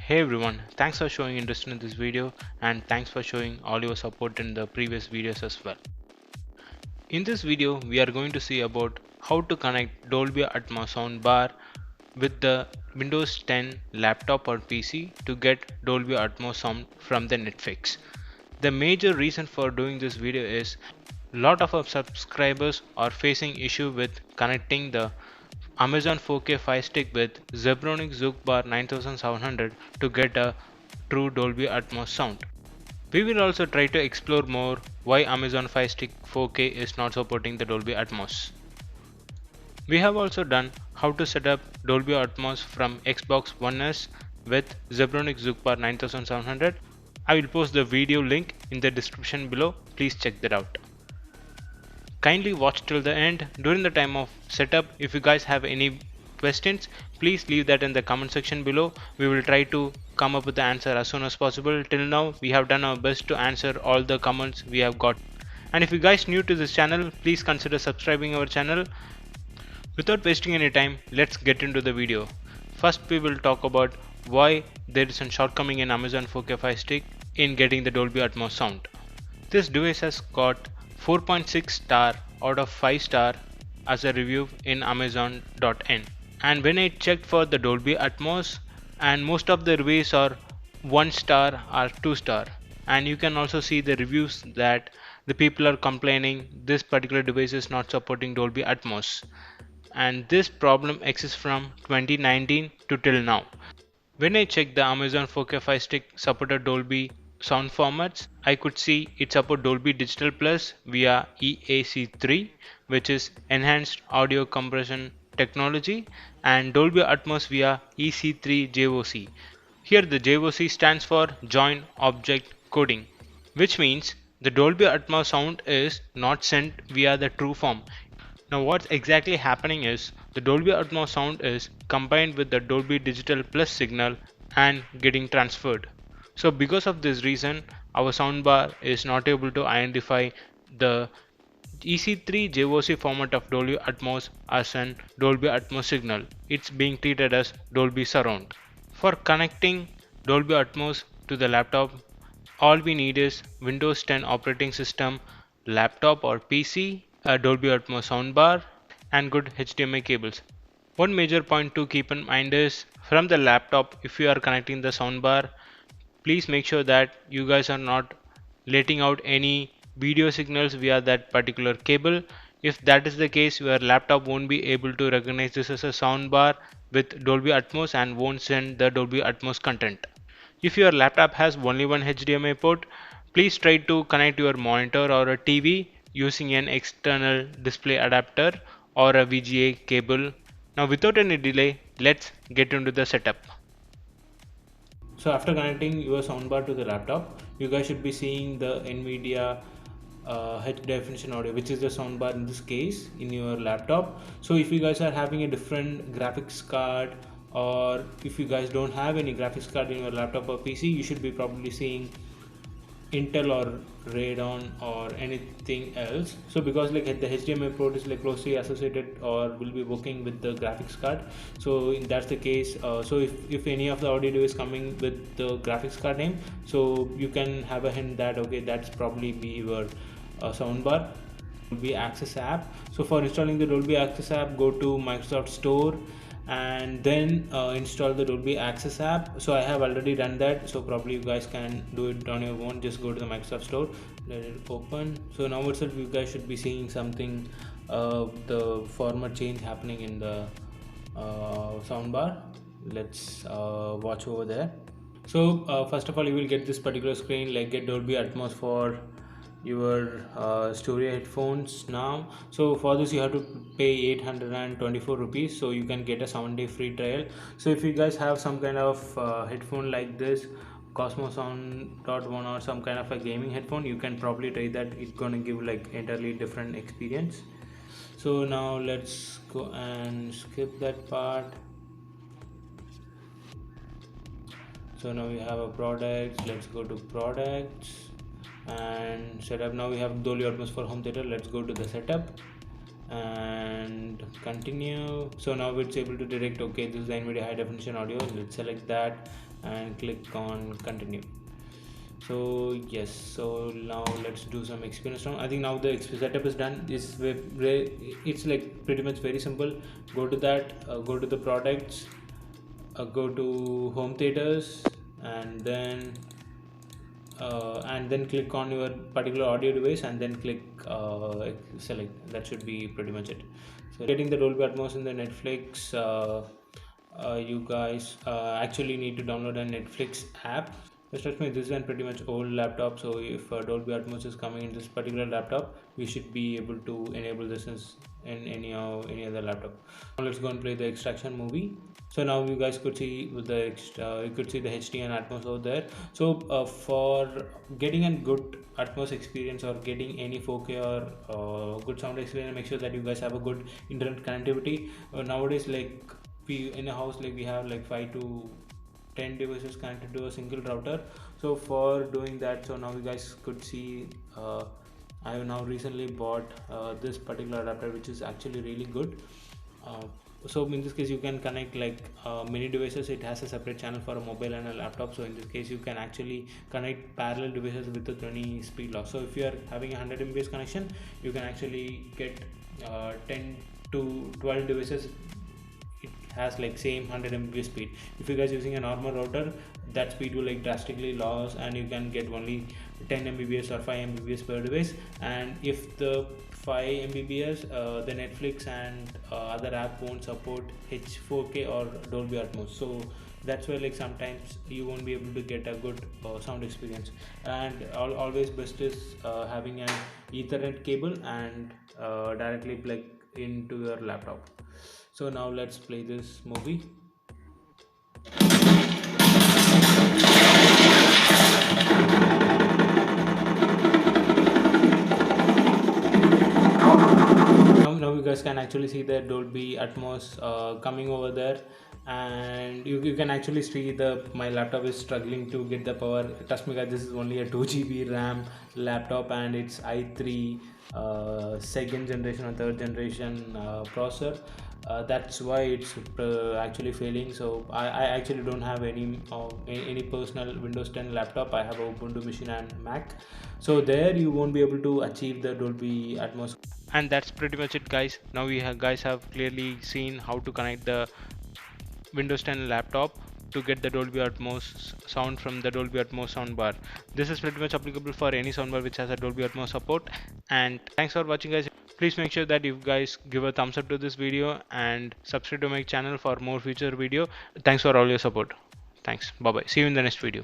Hey everyone, thanks for showing interest in this video and thanks for showing all your support in the previous videos as well. In this video, we are going to see about how to connect Dolby Atmos soundbar with the Windows 10 laptop or PC to get Dolby Atmos sound from the Netflix. The major reason for doing this video is lot of our subscribers are facing issue with connecting the Amazon 4K Fire Stick with Zebronic Zouk Bar 9700 to get a true Dolby Atmos sound. We will also try to explore more why Amazon Fire Stick 4K is not supporting the Dolby Atmos. We have also done how to set up Dolby Atmos from Xbox One S with Zebronic Zouk Bar 9700. I will post the video link in the description below. Please check that out. Kindly watch till the end. During the time of setup, if you guys have any questions, please leave that in the comment section below. We will try to come up with the answer as soon as possible. Till now, we have done our best to answer all the comments we have got. And if you guys new to this channel, please consider subscribing our channel. Without wasting any time, let's get into the video. First, we will talk about why there is a shortcoming in Amazon 4K Fire Stick in getting the Dolby Atmos sound. This device has got 4.6 star out of 5 star as a review in Amazon.in. And when I checked for the Dolby Atmos, and most of the reviews are 1 star or 2 star, and you can also see the reviews that the people are complaining this particular device is not supporting Dolby Atmos, and this problem exists from 2019 to till now. When I checked the Amazon 4K Fire Stick supported Dolby sound formats, I could see it support Dolby Digital Plus via EAC3, which is Enhanced Audio Compression Technology, and Dolby Atmos via EC3 JOC. Here the JOC stands for Joint Object Coding, which means the Dolby Atmos sound is not sent via the true form. Now what's exactly happening is the Dolby Atmos sound is combined with the Dolby Digital Plus signal and getting transferred. So because of this reason, our soundbar is not able to identify the EC3 JOC format of Dolby Atmos as an Dolby Atmos signal. It's being treated as Dolby Surround. For connecting Dolby Atmos to the laptop, all we need is Windows 10 operating system, laptop or PC, a Dolby Atmos soundbar, and good HDMI cables. One major point to keep in mind is from the laptop, if you are connecting the soundbar, please make sure that you guys are not letting out any video signals via that particular cable. If that is the case, your laptop won't be able to recognize this as a soundbar with Dolby Atmos and won't send the Dolby Atmos content. If your laptop has only one HDMI port, please try to connect your monitor or a TV using an external display adapter or a VGA cable. Now without any delay, let's get into the setup. So after connecting your soundbar to the laptop, you guys should be seeing the NVIDIA high definition audio, which is the soundbar in this case in your laptop. So if you guys are having a different graphics card, or if you guys don't have any graphics card in your laptop or PC, you should be probably seeing Intel or Radeon or anything else. So because like the HDMI port is like closely associated or will be working with the graphics card, so in that's the case, so if any of the audio device coming with the graphics card name, so you can have a hint that okay, that's probably be your soundbar. Dolby Access app. So for installing the Dolby Access app, go to Microsoft Store and then install the Dolby Access app. So I have already done that, so probably you guys can do it on your own. Just go to the Microsoft Store, let it open. So now itself you guys should be seeing something, the format change happening in the soundbar. Let's watch over there. So first of all, you will get this particular screen like get Dolby Atmos for your Studio headphones now. So for this you have to pay 824 rupees, so you can get a 7-day free trial. So if you guys have some kind of headphone like this Cosmo Sound.1 or some kind of a gaming headphone, you can probably try that. It's gonna give like entirely different experience. So now let's go and skip that part. So now we have a product. Let's go to products and setup. Now we have Dolby Atmos for home theater. Let's go to the setup and continue. So now it's able to detect okay, this is the NVIDIA high definition audio. Let's select that and click on continue. So yes, so now let's do some experience now. I think now the setup is done. It's like pretty much very simple. Go to that, go to the products, go to home theaters, and then click on your particular audio device, and then click select. That should be pretty much it. So getting the Dolby Atmos in the Netflix, you guys actually need to download a Netflix app. Just trust me, this is a pretty much old laptop, so if Dolby Atmos is coming in this particular laptop, we should be able to enable this in any other laptop. Now let's go and play the Extraction movie. So now you guys could see with the you could see the HD and Atmos over there. So for getting a good Atmos experience or getting any 4K or good sound experience, make sure that you guys have a good internet connectivity. Nowadays, like we in a house, like we have like 5 to 10 devices connected to a single router. So for doing that, so now you guys could see I have now recently bought this particular adapter, which is actually really good. uh, so in this case you can connect like many devices. It has a separate channel for a mobile and a laptop, so in this case you can actually connect parallel devices without any speed loss. So if you are having a 100 mbps connection, you can actually get 10 to 12 devices. It has like same 100 mbps speed. If you guys using a normal router, that speed will like drastically loss, and you can get only 10 mbps or 5 mbps per device. And if the 5 mbps, the Netflix and other app won't support H4K or Dolby Atmos. So that's why like sometimes you won't be able to get a good sound experience. And always best is having an Ethernet cable and directly plug into your laptop. So now let's play this movie. Now you guys can actually see the Dolby Atmos coming over there, and you can actually see my laptop is struggling to get the power. Trust me guys, this is only a 2 GB RAM laptop, and it's i3 second generation or third generation processor. That's why it's actually failing. So I actually don't have any personal Windows 10 laptop. I have a Ubuntu machine and Mac, so there you won't be able to achieve the Dolby Atmos. And that's pretty much it, guys. Now guys have clearly seen how to connect the Windows 10 laptop to get the Dolby Atmos sound from the Dolby Atmos soundbar. This is pretty much applicable for any soundbar which has a Dolby Atmos support. And thanks for watching, guys. Please make sure that you guys give a thumbs up to this video and subscribe to my channel for more future video. Thanks for all your support. Thanks. Bye bye. See you in the next video.